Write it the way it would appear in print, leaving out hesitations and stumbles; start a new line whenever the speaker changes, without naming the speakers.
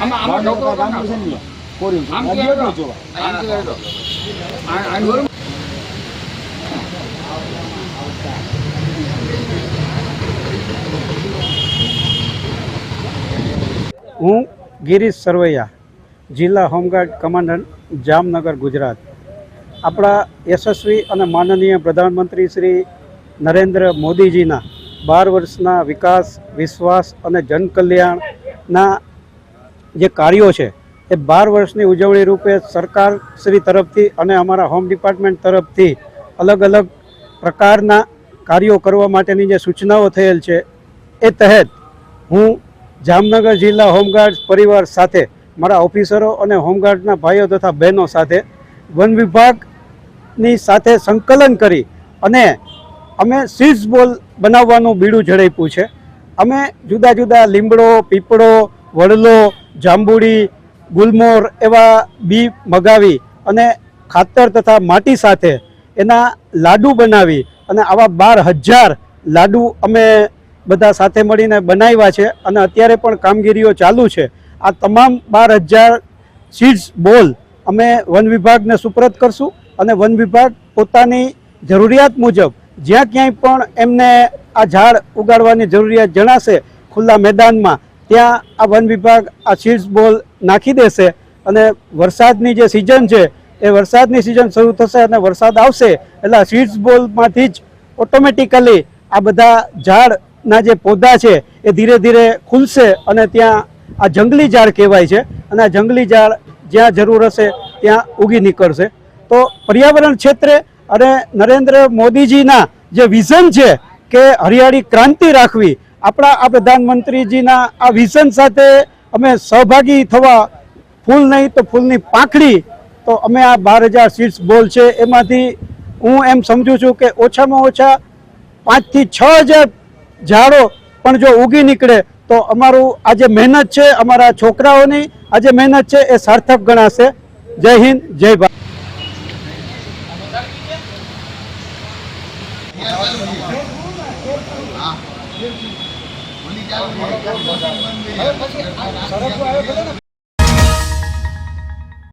હું ગિરીશ સરવૈયા, જિલ્લા home guard commandant, Jamnagar, Gujarat. આપણા યશસ્વી અને માનનીય પ્રધાનમંત્રી શ્રી નરેન્દ્ર મોદીજીના 12 વર્ષના વિકાસ, વિશ્વાસ અને જનકલ્યાણના જે કાર્યો છે એ 12 વર્ષની ઉજવણી રૂપે સરકાર શ્રી તરફથી અને અમારા હોમ ડિપાર્ટમેન્ટ તરફથી અલગ અલગ પ્રકારના કાર્યો કરવા માટેની જે સૂચનાઓ થયેલ છે એ તહેત હું જામનગર જિલ્લા હોમગાર્ડ પરિવાર સાથે, મારા ઓફિસરો અને હોમગાર્ડના ભાઈઓ તથા બહેનો સાથે વન વિભાગની સાથે સંકલન કરી અને અમે સીડ્સ બોલ બનાવવાનું બીડું ઝડપ્યું છે. અમે જુદા જુદા લીમડો, પીપળો, વડલો, જાંબુડી, ગુલમોર એવા બી મગાવી અને ખાતર તથા માટી સાથે એના લાડુ બનાવી અને આવા 12,000 લાડુ અમે બધા સાથે મળીને બનાવ્યા છે અને અત્યારે પણ કામગીરીઓ ચાલુ છે. આ તમામ 12,000 સીડ્સ બોલ અમે વન વિભાગને સુપરત કરશું અને વન વિભાગ પોતાની જરૂરિયાત મુજબ જ્યાં ક્યાંય પણ એમને આ ઝાડ ઉગાડવાની જરૂરિયાત જણાશે ખુલ્લા મેદાનમાં, ત્યાં આ વન વિભાગ આ સીડ્સ બોલ નાખી દેશે. અને વરસાદની જે સિઝન છે એ વરસાદની સિઝન શરૂ થશે અને વરસાદ આવશે એટલે આ સીડ્સ બોલમાંથી જ ઓટોમેટિકલી આ બધા ઝાડના જે પૌધા છે એ ધીરે ધીરે ખુલશે અને ત્યાં આ જંગલી ઝાડ કહેવાય છે અને આ જંગલી ઝાડ જ્યાં જરૂર હશે ત્યાં ઉગી નીકળશે. તો પર્યાવરણ ક્ષેત્રે અને નરેન્દ્ર મોદીજીના જે વિઝન છે કે હરિયાળી ક્રાંતિ રાખવી, આપણા આ પ્રધાનમંત્રીજીના આ વિઝન સાથે અમે સહભાગી થવા, ફૂલ નહીં તો ફૂલની પાંખડી, તો અમે આ 12,000 સીડ્સ બોલ છે એમાંથી હું એમ સમજું છું કે ઓછામાં ઓછા 5 થી 6,000 ઝાડો પણ જો ઉગી નીકળે તો અમારું આ જે મહેનત છે, અમારા છોકરાઓની આ જે મહેનત છે એ સાર્થક ગણાશે. જય હિન્દ, જય ભારત.